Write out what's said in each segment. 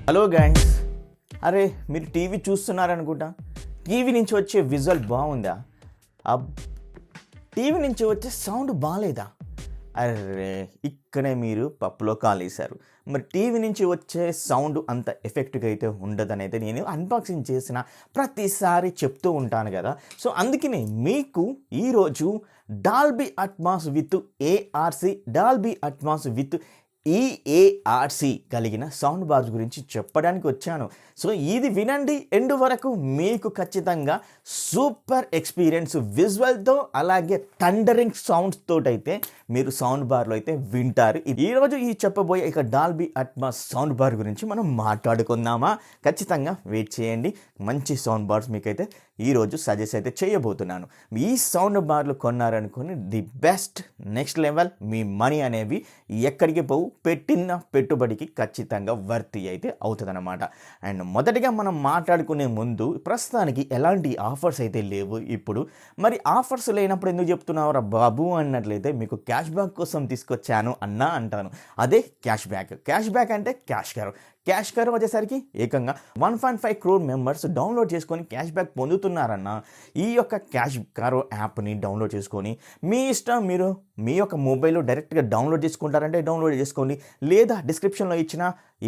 Hello guys, అరే మీరు TV చూస్తున్నారనుకుంటా. TV నుంచి వచ్చే విజువల్ బాగుందా? టీవీ నుంచి వచ్చే సౌండ్ బాగాలేదా? అరే ఇక్కడే మీరు పప్పులో కాలేశారు. మరి టీవీ నుంచి వచ్చే సౌండ్ అంత ఎఫెక్ట్గా అయితే ఉండదని అయితే నేను అన్బాక్సింగ్ చేసిన ప్రతిసారి చెప్తూ ఉంటాను కదా. సో అందుకనే మీకు ఈరోజు Dolby Atmos with ARC, Dolby Atmos with eARC కలిగిన సౌండ్ బార్స్ గురించి చెప్పడానికి వచ్చాను. సో ఇది వినండి ఎండ్ వరకు, మీకు ఖచ్చితంగా సూపర్ ఎక్స్పీరియన్స్ విజువల్తో అలాగే థండరింగ్ సౌండ్స్ తోటైతే మీరు సౌండ్ బార్లో అయితే వింటారు. ఈరోజు ఈ చెప్పబోయే ఇక డాల్బీ అట్మాస్ సౌండ్ బార్ గురించి మనం మాట్లాడుకుందామా? ఖచ్చితంగా వెయిట్ చేయండి. మంచి సౌండ్ బార్స్ మీకైతే ఈరోజు సజెస్ట్ అయితే చేయబోతున్నాను. ఈ సౌండ్ బార్లు కొన్నారనుకుని ది బెస్ట్ నెక్స్ట్ లెవెల్, మీ మనీ అనేవి ఎక్కడికి పోవు, పెట్టిన పెట్టుబడికి ఖచ్చితంగా వర్తి అయితే అవుతుందన్నమాట. అండ్ మొదటిగా మనం మాట్లాడుకునే ముందు ప్రస్తుతానికి ఎలాంటి ఆఫర్స్ అయితే లేవు ఇప్పుడు. మరి ఆఫర్స్ లేనప్పుడు ఎందుకు చెప్తున్నావురా బాబు అన్నట్లయితే మీకు క్యాష్ బ్యాక్ కోసం తీసుకొచ్చాను అన్నా అంటాను. అదే క్యాష్ బ్యాక్. క్యాష్ బ్యాక్ అంటే CashKaro వచ్చేసరికి ఏకంగా 1.5 crore మెంబర్స్ డౌన్లోడ్ చేసుకొని క్యాష్ బ్యాక్ పొందుతున్నారన్న. ఈ యొక్క CashKaro యాప్ని డౌన్లోడ్ చేసుకొని మీ ఇష్టం, మీరు మీ యొక్క మొబైల్లో డైరెక్ట్గా డౌన్లోడ్ చేసుకుంటారంటే డౌన్లోడ్ చేసుకోండి, లేదా డిస్క్రిప్షన్లో ఇచ్చిన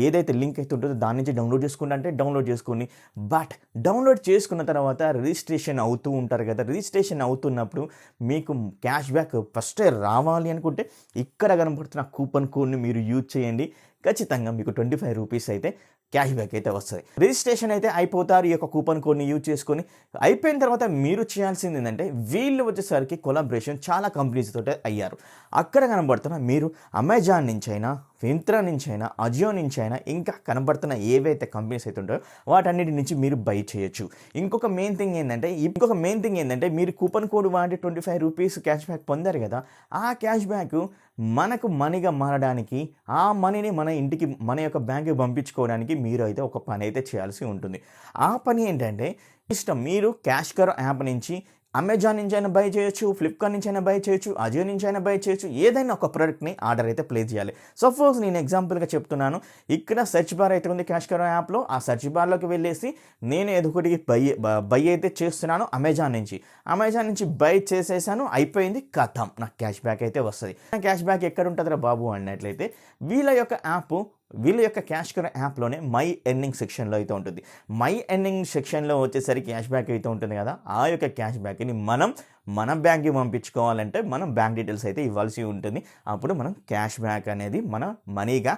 ఏదైతే లింక్ అయితే ఉంటుందో దాని నుంచి డౌన్లోడ్ చేసుకుంటే డౌన్లోడ్ చేసుకోండి. బట్ డౌన్లోడ్ చేసుకున్న తర్వాత రిజిస్ట్రేషన్ అవుతూ ఉంటారు కదా. రిజిస్ట్రేషన్ అవుతున్నప్పుడు మీకు క్యాష్ బ్యాక్ ఫస్టే రావాలి అనుకుంటే ఇక్కడ కనబడుతున్న కూపన్ కోడ్ని మీరు యూజ్ చేయండి. ఖచ్చితంగా మీకు 25 రూపీస్ అయితే క్యాష్ బ్యాక్ అయితే వస్తుంది. రిజిస్ట్రేషన్ అయితే అయిపోతారు ఈ యొక్క కూపన్ కోడ్ని యూజ్ చేసుకొని. అయిపోయిన తర్వాత మీరు చేయాల్సింది ఏంటంటే, వీళ్ళు వచ్చేసరికి కొలాబరేషన్ చాలా కంపెనీస్ తోటే అయ్యారు. అక్కడ కనబడుతున్న మీరు అమెజాన్ నుంచి అయినా, మింత్రా నుంచి అయినా, అజియో నుంచి అయినా, ఇంకా కనబడుతున్న ఏవైతే కంపెనీస్ అయితే ఉంటాయో వాటన్నిటి నుంచి మీరు బై చేయొచ్చు. ఇంకొక మెయిన్ థింగ్ ఏంటంటే మీరు కూపన్ కోడ్ వాడి 25 రూపీస్ క్యాష్ బ్యాక్ పొందారు కదా. ఆ క్యాష్ బ్యాక్ మనకు మనీగా మారడానికి, ఆ మనీని మన ఇంటికి మన యొక్క బ్యాంక్కి పంపించుకోవడానికి మీరు అయితే ఒక పని అయితే చేయాల్సి ఉంటుంది. ఆ పని ఏంటంటే, ఇష్టం మీరు CashKaro యాప్ నుంచి అమెజాన్ నుంచి అయినా బై చేయొచ్చు, ఫ్లిప్కార్ట్ నుంచి అయినా బై చేయొచ్చు, అజియో నుంచి అయినా బై చేయొచ్చు. ఏదైనా ఒక ప్రోడక్ట్ని ఆర్డర్ అయితే ప్లేస్ చేయాలి. సపోజ్ నేను ఎగ్జాంపుల్గా చెప్తున్నాను, ఇక్కడ సెర్చ్ బార్ అయితే ఉంది CashKaro యాప్లో. ఆ సెర్చ్ బార్లోకి వెళ్ళేసి నేను ఏదో ఒకటి బై అయితే చేస్తున్నాను అమెజాన్ నుంచి బై చేసేసాను, అయిపోయింది, కథం, నాకు క్యాష్ బ్యాక్ అయితే వస్తుంది. క్యాష్ బ్యాక్ ఎక్కడ ఉంటుందిరా బాబు అన్నట్లయితే వీళ్ళ యొక్క CashKaro యాప్లోనే మై ఎర్నింగ్ సెక్షన్లో అయితే ఉంటుంది. మై ఎర్నింగ్ సెక్షన్లో వచ్చేసరికి క్యాష్ బ్యాక్ అయితే ఉంటుంది కదా. ఆ యొక్క క్యాష్ బ్యాక్ని మన బ్యాంక్కి పంపించుకోవాలంటే మనం బ్యాంక్ డీటెయిల్స్ అయితే ఇవ్వాల్సి ఉంటుంది. అప్పుడు మనం క్యాష్ బ్యాక్ అనేది మన మనీగా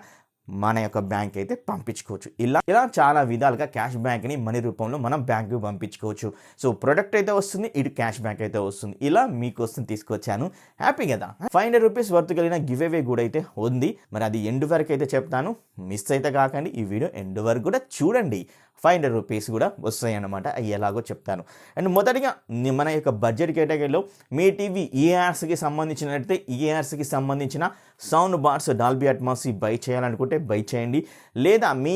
మన యొక్క బ్యాంక్ అయితే పంపించుకోవచ్చు. ఇలా చాలా విధాలుగా క్యాష్ బ్యాక్ని మనీ రూపంలో మనం బ్యాంక్కి పంపించుకోవచ్చు. సో ప్రొడక్ట్ అయితే వస్తుంది, ఇటు క్యాష్ బ్యాక్ అయితే వస్తుంది. ఇలా మీకోసం తీసుకొచ్చాను. హ్యాపీ కదా. 500 రూపీస్ వర్త్ కలిగిన గివ్ అవే కూడా అయితే ఉంది. మరి అది ఎండ్ వరకు అయితే చెప్తాను, మిస్ అయితే కాకండి. ఈ వీడియో ఎండ్ వరకు కూడా చూడండి. 500 రూపీస్ కూడా వస్తాయి అన్నమాట, అవి ఎలాగో చెప్తాను. అండ్ మొదటిగా మన యొక్క బడ్జెట్ కేటగిరీలో మీ టీవీ ఈఆర్స్కి సంబంధించినట్లయితే ఈఆర్స్కి సంబంధించిన sound bars Dolby Atmos by చేయాలనుకుంటే బై చేయండి. లేదా మీ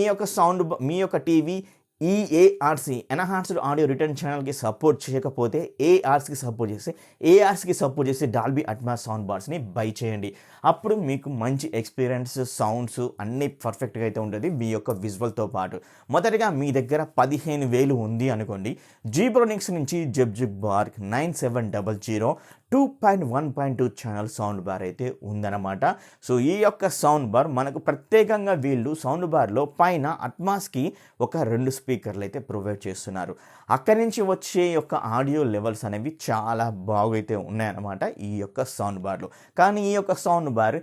యొక్క టీవీ ఈఏఆర్సి ఎన్హాన్స్డ్ ఆడియో రిటర్న్ ఛానల్కి సపోర్ట్ చేయకపోతే ఏఆర్స్కి సపోర్ట్ చేసి డాల్బీ అట్మాస్ సౌండ్ బార్స్ని బై చేయండి. అప్పుడు మీకు మంచి ఎక్స్పీరియన్స్, సౌండ్స్ అన్నీ పర్ఫెక్ట్గా అయితే ఉంటుంది మీ యొక్క విజువల్తో పాటు. మొదటిగా మీ దగ్గర 15,000 ఉంది అనుకోండి, Zebronics నుంచి ZEB-JUKE Bar 9700 2.1.2 channel sound bar అయితే ఉందన్నమాట. సో ఈ యొక్క సౌండ్ బార్ మనకు ప్రత్యేకంగా వీళ్ళు సౌండ్ బార్లో పైన అట్మాస్కి ఒక 2 స్పీకర్లు అయితే ప్రొవైడ్ చేస్తున్నారు. అక్కడి నుంచి వచ్చే యొక్క ఆడియో లెవెల్స్ అనేవి చాలా బాగైతే ఉన్నాయన్నమాట ఈ యొక్క సౌండ్ బార్లో. కానీ ఈ యొక్క సౌండ్ బార్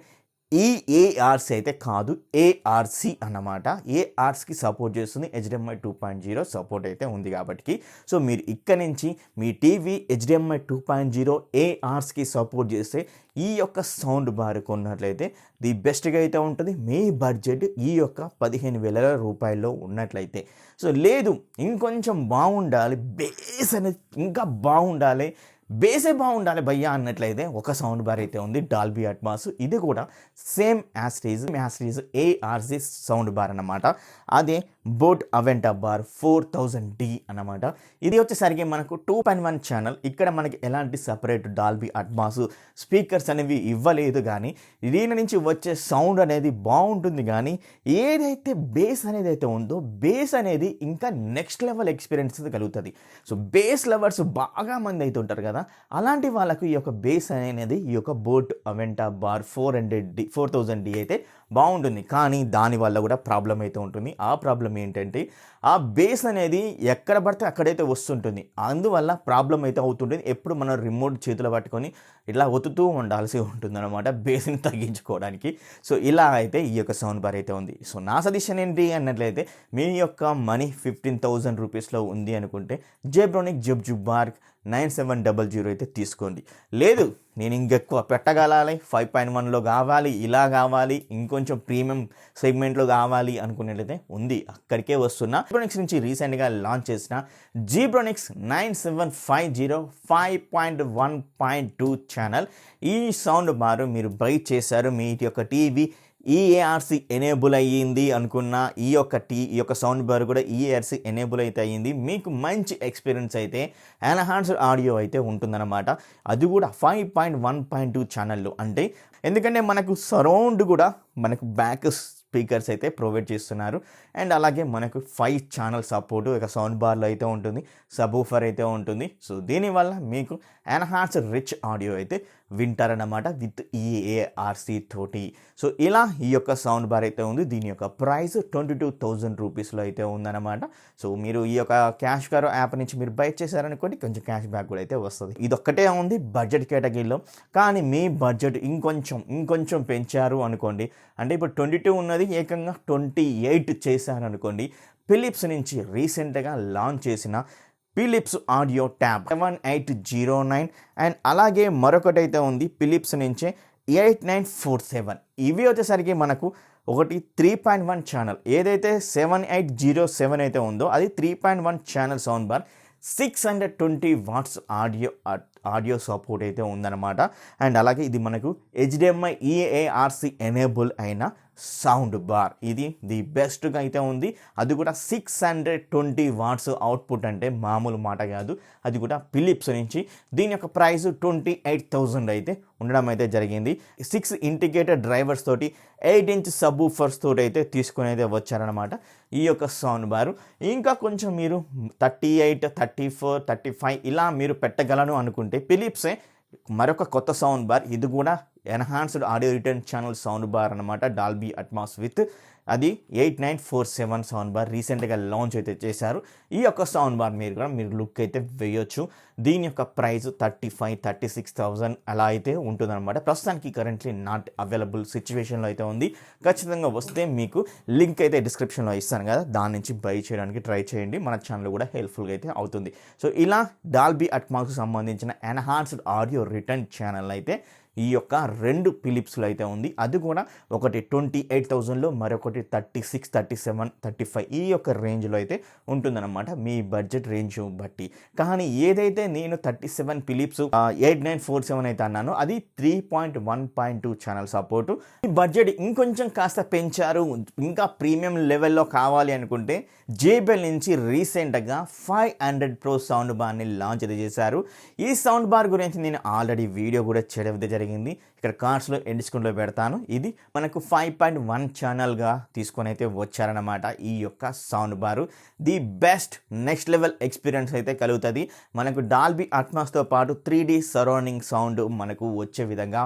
ఈఏఆర్సి అయితే కాదు, ఏఆర్సి అన్నమాట. ఏఆర్స్కి సపోర్ట్ చేస్తుంది, HDMI 2.0 సపోర్ట్ అయితే ఉంది కాబట్టి. సో మీరు ఇక్కడ నుంచి మీ టీవీ HDMI 2.0 ఏఆర్స్కి సపోర్ట్ చేస్తే ఈ యొక్క సౌండ్ బార్ కొన్నట్లయితే ది బెస్ట్గా అయితే ఉంటుంది. మీ బడ్జెట్ ఈ యొక్క 15,000 రూపాయల్లో ఉన్నట్లయితే. సో లేదు ఇంకొంచెం బాగుండాలి, బేస్ అనేది ఇంకా బాగుండాలి, బేసే బాగుండాలి భయ్యా అన్నట్లయితే ఒక సౌండ్ బార్ అయితే ఉంది డాల్బీ అట్మాస్. ఇది కూడా సేమ్ యాస్టీజ్ ఏఆర్సి సౌండ్ బార్ అన్నమాట. అదే బోట్ అవెంటా బార్ 4000D అన్నమాట. ఇది వచ్చేసరికి మనకు 2.1 ఛానల్. ఇక్కడ మనకి ఎలాంటి సపరేట్ డాల్బీ అట్మాస్ స్పీకర్స్ అనేవి ఇవ్వలేదు, కానీ దీని నుంచి వచ్చే సౌండ్ అనేది బాగుంటుంది. కానీ ఏదైతే బేస్ అనేది అయితే ఉందో బేస్ అనేది ఇంకా నెక్స్ట్ లెవెల్ ఎక్స్పీరియన్స్ కలుగుతుంది. సో బేస్ లవర్స్ బాగా మంది అయితే ఉంటారు కదా, అలాంటి వాళ్ళకు ఈ యొక్క బేస్ అనేది ఈ యొక్క బోట్ అవెంటా బార్ 4000D అయితే బాగుంటుంది. కానీ దానివల్ల కూడా ప్రాబ్లం అయితే ఉంటుంది. ఆ ప్రాబ్లం ఏంటంటే ఆ బేస్ అనేది ఎక్కడ పడితే అక్కడైతే వస్తుంటుంది. అందువల్ల ప్రాబ్లం అయితే అవుతుంటుంది. ఎప్పుడు మనం రిమోట్ చేతిలో పట్టుకొని ఇట్లా ఒత్తుతూ ఉండాల్సి ఉంటుంది అనమాట బేస్ని తగ్గించుకోవడానికి. సో ఇలా అయితే ఈ యొక్క సౌండ్ బార్ అయితే ఉంది. సో నా సజెషన్ ఏంటి అన్నట్లయితే మీ యొక్క మనీ 15,000 రూపీస్లో ఉంది అనుకుంటే జెబ్రోనిక్ ZEB-JUKE బార్ 9700 అయితే తీసుకోండి. లేదు నేను ఇంకెక్కువ పెట్టగలాలి, 5.1లో కావాలి, ఇలా కావాలి, ఇంకొంచెం ప్రీమియం సెగ్మెంట్లో కావాలి అనుకున్నట్లయితే ఉంది, అక్కడికే వస్తున్నా. జెబ్రోనిక్స్ నుంచి రీసెంట్గా లాంచ్ చేసిన Zebronics 9750 5.1.2 ఛానల్. ఈ సౌండ్ బార్ మీరు బై చేశారు, మీ యొక్క టీవీ ఈఏఆర్సి ఎనేబుల్ అయ్యింది అనుకున్న ఈ యొక్క సౌండ్ బార్ కూడా ఈఏఆర్సి ఎనేబుల్ అయితే అయ్యింది. మీకు మంచి ఎక్స్పీరియన్స్ అయితే ఎన్హాన్స్డ్ ఆడియో అయితే ఉంటుందన్నమాట. అది కూడా 5.1.2 ఛానల్లో. అంటే ఎందుకంటే మనకు సరౌండ్ కూడా మనకు బ్యాక్ స్పీకర్స్ అయితే ప్రొవైడ్ చేస్తున్నారు. అండ్ అలాగే మనకు 5 ఛానల్ సపోర్టు ఒక సౌండ్ బార్లో అయితే ఉంటుంది, సబూఫర్ అయితే ఉంటుంది. సో దీనివల్ల మీకు ఎన్హాన్స్డ్ రిచ్ ఆడియో అయితే వింటారన్నమాట విత్ ఈఏఆర్సి తోటి. సో ఇలా ఈ యొక్క సౌండ్ బార్ అయితే ఉంది. దీని యొక్క ప్రైస్ 22,000 రూపీస్లో అయితే ఉందన్నమాట. సో మీరు ఈ యొక్క CashKaro యాప్ నుంచి మీరు బై చేశారనుకోండి, కొంచెం క్యాష్ బ్యాక్ కూడా అయితే వస్తుంది. ఇది ఒక్కటే ఉంది బడ్జెట్ కేటగిరీలో. కానీ మీ బడ్జెట్ ఇంకొంచెం పెంచారు అనుకోండి, అంటే ఇప్పుడు 22 ఉన్నది ఏకంగా 28 చేశారనుకోండి, ఫిలిప్స్ నుంచి రీసెంట్గా లాంచ్ చేసిన ఫిలిప్స్ ఆడియో ట్యాబ్ 7809 అండ్ అలాగే మరొకటి అయితే ఉంది ఫిలిప్స్ నుంచే 8947. ఇవి వచ్చేసరికి మనకు ఒకటి 3.1 ఛానల్, ఏదైతే 7807 అయితే ఉందో అది 3.1 channel sound bar, 620 watts audio support అయితే ఉందన్నమాట. అండ్ అలాగే ఇది మనకు HDMI EARC ఎనేబుల్ అయిన సౌండ్ బార్. ఇది ది బెస్ట్గా అయితే ఉంది. అది కూడా 620 వాట్స్ అవుట్పుట్, అంటే మామూలు మాట కాదు. అది కూడా ఫిలిప్స్ నుంచి. దీని యొక్క ప్రైస్ 28,000 అయితే ఉండడం అయితే జరిగింది. 6 ఇంటిగ్రేటెడ్ డ్రైవర్స్ తోటి 8 ఇంచ్ సబ్వూఫర్స్ తోటి అయితే తీసుకొని అయితే వచ్చారనమాట ఈ యొక్క సౌండ్ బారు. ఇంకా కొంచెం మీరు 38, 34, 35 ఇలా మీరు పెట్టగలను అనుకుంటే ఫిలిప్సే మరొక కొత్త సౌండ్ బార్. ఇది కూడా enhanced audio return channel sound bar అనమాట, డాల్బీ అట్మాస్ విత్ అది 8947 సౌండ్ బార్ రీసెంట్గా లాంచ్ అయితే చేశారు. ఈ యొక్క సౌండ్ బార్ మీరు లుక్ అయితే వేయొచ్చు. దీని యొక్క ప్రైస్ 35-36,000 అలా అయితే ఉంటుందన్నమాట. ప్రస్తుతానికి కరెంట్లీ నాట్ అవైలబుల్ సిచ్యువేషన్లో అయితే ఉంది. ఖచ్చితంగా వస్తే మీకు లింక్ అయితే డిస్క్రిప్షన్లో ఇస్తాను కదా, దాని నుంచి బై చేయడానికి ట్రై చేయండి. మన ఛానల్ కూడా హెల్ప్ఫుల్గా అయితే అవుతుంది. సో ఇలా డాల్బీ అట్మాస్కు సంబంధించిన ఎన్హాన్స్డ్ ఆడియో రిటర్న్ ఛానల్ అయితే ఈ యొక్క 2 ఫిలిప్స్లో అయితే ఉంది. అది కూడా ఒకటి 28,000లో, మరొకటి 36, 37, 35 ఈ యొక్క రేంజ్లో అయితే ఉంటుందన్నమాట మీ బడ్జెట్ రేంజ్ బట్టి. కానీ ఏదైతే నేను 37 ఫిలిప్స్ 8947 అయితే అన్నానో అది 3.1.2 ఛానల్ సపోర్టు. ఈ బడ్జెట్ ఇంకొంచెం కాస్త పెంచారు, ఇంకా ప్రీమియం లెవెల్లో కావాలి అనుకుంటే JBL నుంచి రీసెంట్గా 500 Pro సౌండ్ బార్ని లాంచ్ అయితే చేశారు. ఈ సౌండ్ బార్ గురించి నేను ఆల్రెడీ వీడియో కూడా చేయడం అయితే జరిగింది. ఇక్కడ కార్డ్స్లో ఎండ్ స్క్రీన్లో పెడతాను. ఇది మనకు 5.1 ఛానల్గా తీసుకొని అయితే వచ్చారనమాట ఈ యొక్క sound bar. The best next level experience అయితే కలుగుతుంది. మనకు డాల్బీ అట్మాస్తో పాటు 3D సరౌండింగ్ సౌండ్ మనకు వచ్చే విధంగా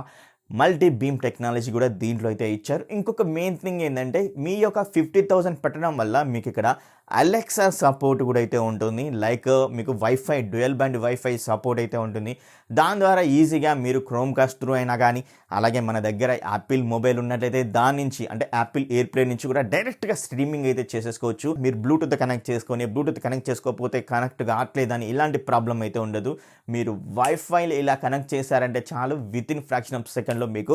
మల్టీ బీమ్ టెక్నాలజీ కూడా దీంట్లో అయితే ఇచ్చారు. ఇంకొక మెయిన్ థింగ్ ఏంటంటే మీ యొక్క 50,000 పెట్టడం వల్ల మీకు ఇక్కడ అలెక్సా సపోర్ట్ కూడా అయితే ఉంటుంది. లైక్ మీకు wifi dual band wifi support అయితే ఉంటుంది. దాని ద్వారా ఈజీగా మీరు క్రోమ్కాస్ట్ త్రూ అయినా కానీ, అలాగే మన దగ్గర యాపిల్ మొబైల్ ఉన్నట్లయితే దాని నుంచి, అంటే యాపిల్ ఎయిర్ప్లే నుంచి కూడా డైరెక్ట్గా స్ట్రీమింగ్ అయితే చేసేసుకోవచ్చు. మీరు బ్లూటూత్ కనెక్ట్ చేసుకోకపోతే కనెక్ట్ కావట్లేదని ఇలాంటి ప్రాబ్లం అయితే ఉండదు. మీరు వైఫైలో ఇలా కనెక్ట్ చేశారంటే చాలు, విత్ ఇన్ ఫ్రాక్షన్ ఆఫ్ సెకండ్లో మీకు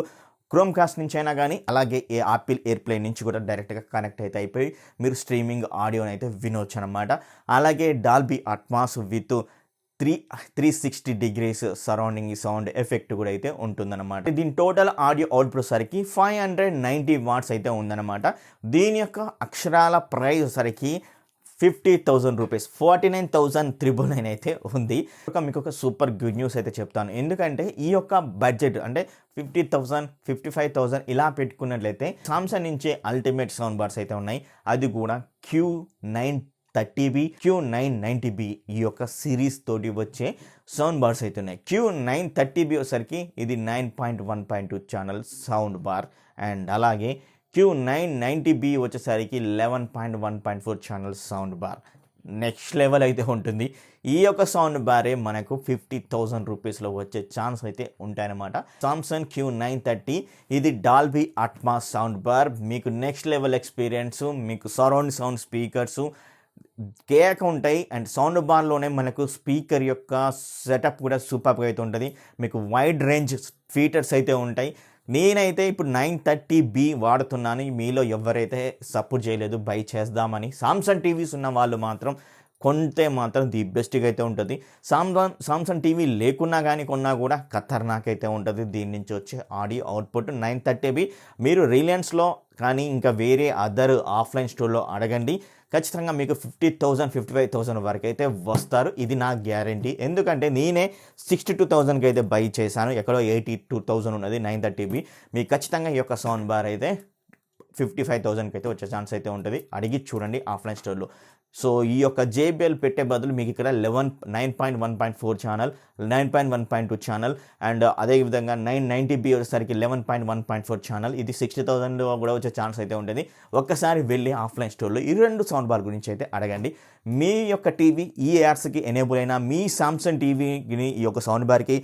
క్రోమ్కాస్ట్ నుంచి అయినా కానీ, అలాగే యాపిల్ ఎయిర్ప్లే నుంచి కూడా డైరెక్ట్గా కనెక్ట్ అయితే అయిపోయి మీరు స్ట్రీమింగ్ ఆడియోని అయితే వినొచ్చు అనమాట. అలాగే Dolby Atmos with 360 degrees surrounding sound effect కూడా అయితే ఉంటుందన్నమాట. దీని టోటల్ ఆడియో అవుట్పుట్ సరికి 590 వాట్స్ అయితే ఉందన్నమాట. దీని యొక్క అక్షరాల ప్రైస్ సరికి 50,000 రూపీస్, 49,999 అయితే ఉంది. మీకు ఒక సూపర్ గుడ్ న్యూస్ అయితే చెప్తాను. ఎందుకంటే ఈ యొక్క బడ్జెట్ అంటే 50,000, 55,000 ఇలా పెట్టుకున్నట్లయితే సామ్సంగ్ నుంచే అల్టిమేట్ సౌండ్ బార్స్ అయితే ఉన్నాయి. అది కూడా Q930B, Q990B ఈ యొక్క సిరీస్ తోటి వచ్చే సౌండ్ బార్స్ అయితే ఉన్నాయి. Q930B వచ్చేసరికి ఇది 9.1.2 ఛానల్ సౌండ్ బార్, అండ్ అలాగే Q990B వచ్చేసరికి 11.1.4 channel sound bar. Next level అయితే ఉంటుంది. ఈ యొక్క సౌండ్ బారే మనకు 50,000 రూపీస్లో వచ్చే ఛాన్స్ అయితే ఉంటాయన్నమాట. సామ్సంగ్ Q930 ఇది డాల్బీ అట్మాస్ సౌండ్ బార్. మీకు నెక్స్ట్ లెవెల్ ఎక్స్పీరియన్స్, మీకు సరౌండ్ సౌండ్ స్పీకర్సు కేక ఉంటాయి, అండ్ సౌండ్ బార్లోనే మనకు స్పీకర్ యొక్క సెటప్ కూడా సూపర్గా అయితే ఉంటుంది. మీకు వైడ్ రేంజ్ ఫీచర్స్ అయితే ఉంటాయి. నేనైతే ఇప్పుడు 930B వాడుతున్నాను. మీలో ఎవరైతే సపోర్ట్ చేయలేదు బై చేద్దామని, సామ్సంగ్ టీవీస్ ఉన్న వాళ్ళు మాత్రం కొంటే మాత్రం ది బెస్ట్గా అయితే ఉంటుంది. సామ్సంగ్ టీవీ లేకున్నా కానీ కొన్నా కూడా ఖతర్నాక్ అయితే ఉంటుంది. దీని నుంచి వచ్చే ఆడియో అవుట్పుట్ 930B మీరు రిలయన్స్లో కానీ ఇంకా వేరే అదర్ ఆఫ్లైన్ స్టోర్లో అడగండి, ఖచ్చితంగా మీకు 50,000, 55,000 వరకు అయితే వస్తారు. ఇది నా గ్యారంటీ. ఎందుకంటే నేనే 62,000కి అయితే బై చేశాను. ఎక్కడో 82,000 ఉన్నది 930B. మీకు ఖచ్చితంగా ఈ యొక్క సౌండ్ బార్ అయితే 55,000కి అయితే వచ్చే ఛాన్స్ అయితే ఉంటుంది. అడిగి చూడండి ఆఫ్లైన్ స్టోర్లో. సో ఈ యొక్క JBL పెట్టే బదులు మీకు ఇక్కడ 9.1.4 ఛానల్, 9.1.2 ఛానల్, అండ్ అదేవిధంగా 990B వచ్చేసరికి 11.1.4 ఛానల్. ఇది 60,000లో కూడా వచ్చే ఛాన్స్ అయితే ఉంటుంది. ఒక్కసారి వెళ్ళి ఆఫ్లైన్ స్టోర్లో ఈ రెండు సౌండ్ బార్ గురించి అయితే అడగండి. మీ యొక్క టీవీ ఈ యాడ్స్కి ఎనేబుల్ అయినా, మీ సామ్సంగ్ టీవీని ఈ యొక్క సౌండ్ బార్కి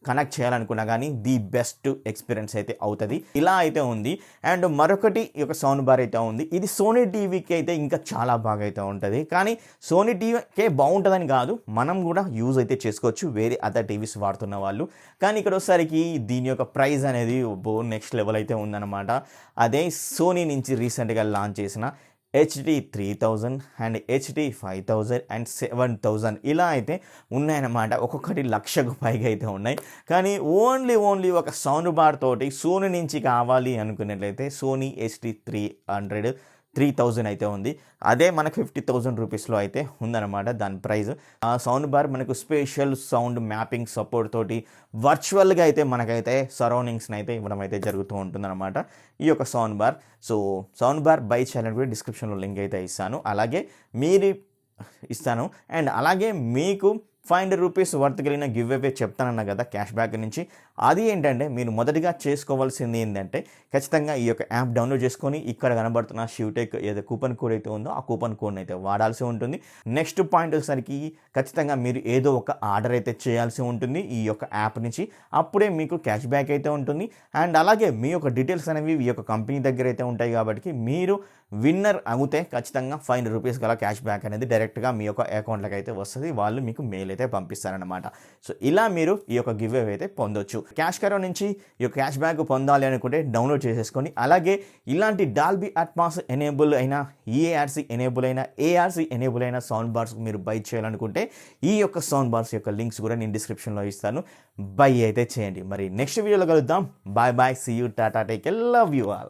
కనెక్ట్ చేయాలనుకున్నా కానీ ది బెస్ట్ ఎక్స్పీరియన్స్ అయితే అవుతుంది. ఇలా అయితే ఉంది. అండ్ మరొకటి ఈ యొక్క సౌండ్ బార్ అయితే ఉంది. ఇది సోనీ టీవీకి అయితే ఇంకా చాలా బాగా అయితే ఉంటుంది. కానీ సోనీ టీవీకే బాగుంటుందని కాదు, మనం కూడా యూజ్ అయితే చేసుకోవచ్చు వేరే అదర్ టీవీస్ వాడుతున్న వాళ్ళు. కానీ ఇక్కడ వచ్చేసరికి దీని యొక్క ప్రైస్ అనేది నెక్స్ట్ లెవెల్ అయితే ఉందన్నమాట. అదే సోనీ నుంచి రీసెంట్గా లాంచ్ చేసిన HD 3000 అండ్ HD 5000 అండ్ 7000 ఇలా అయితే ఉన్నాయన్నమాట. ఒక్కొక్కటి 1,00,000కు పైగా అయితే ఉన్నాయి. కానీ ఓన్లీ ఒక సౌండ్ బార్ తోటి సోనీ నుంచి కావాలి అనుకున్నట్లయితే సోనీ HD 3000 అయితే ఉంది. అదే మనకు 50,000 రూపీస్లో అయితే ఉందన్నమాట దాని ప్రైస్. ఆ సౌండ్ బార్ మనకు స్పేషల్ సౌండ్ మ్యాపింగ్ సపోర్ట్ తోటి వర్చువల్గా అయితే మనకైతే సరౌండింగ్స్ని అయితే ఇవ్వడం అయితే జరుగుతూ ఉంటుందన్నమాట ఈ యొక్క sound bar. So sound bar by చేయాలని కూడా డిస్క్రిప్షన్లో లింక్ అయితే ఇస్తాను, అలాగే మీరు ఇస్తాను. అండ్ అలాగే మీకు 500 రూపీస్ వర్త్ కలిగిన గివ్ అవే చెప్తానన్నా కదా క్యాష్ బ్యాక్ నుంచి. అది ఏంటంటే మీరు మొదటిగా చేసుకోవాల్సింది ఏంటంటే ఖచ్చితంగా ఈ యొక్క యాప్ డౌన్లోడ్ చేసుకొని ఇక్కడ కనబడుతున్న షివ్టెక్ ఏదో కూపన్ కోడ్ అయితే ఉందో ఆ కూపన్ కోడ్ని అయితే వాడాల్సి ఉంటుంది. నెక్స్ట్ పాయింట్ వచ్చేసరికి ఖచ్చితంగా మీరు ఏదో ఒక ఆర్డర్ అయితే చేయాల్సి ఉంటుంది ఈ యొక్క యాప్ నుంచి. అప్పుడే మీకు క్యాష్ బ్యాక్ అయితే ఉంటుంది. అండ్ అలాగే మీ యొక్క డీటెయిల్స్ అనేవి ఈ యొక్క కంపెనీ దగ్గర అయితే ఉంటాయి కాబట్టి మీరు విన్నర్ అవుతే ఖచ్చితంగా 500 రూపీస్ గల క్యాష్ బ్యాక్ అనేది డైరెక్ట్గా మీ యొక్క అకౌంట్లోకి అయితే వస్తుంది. వాళ్ళు మీకు మెయిల్ అయితే పంపిస్తారనమాట. సో ఇలా మీరు ఈ యొక్క గివ్ అవే అయితే పొందొచ్చు. CashKaro నుంచి ఈ యొక్క క్యాష్ బ్యాక్ పొందాలి అనుకుంటే డౌన్లోడ్ చేసేసుకొని, అలాగే ఇలాంటి డాల్బీ అట్మాస్ ఎనేబుల్ అయిన, EARC ఎనేబుల్ అయిన, ARC ఎనేబుల్ అయిన సౌండ్ బార్స్ మీరు బై చేయాలనుకుంటే ఈ యొక్క సౌండ్ బార్స్ యొక్క లింక్స్ కూడా నేను డిస్క్రిప్షన్లో ఇస్తాను. బై అయితే చేయండి. మరి నెక్స్ట్ వీడియోలో కలుద్దాం. Bye bye, see you, tata, take care, love you all.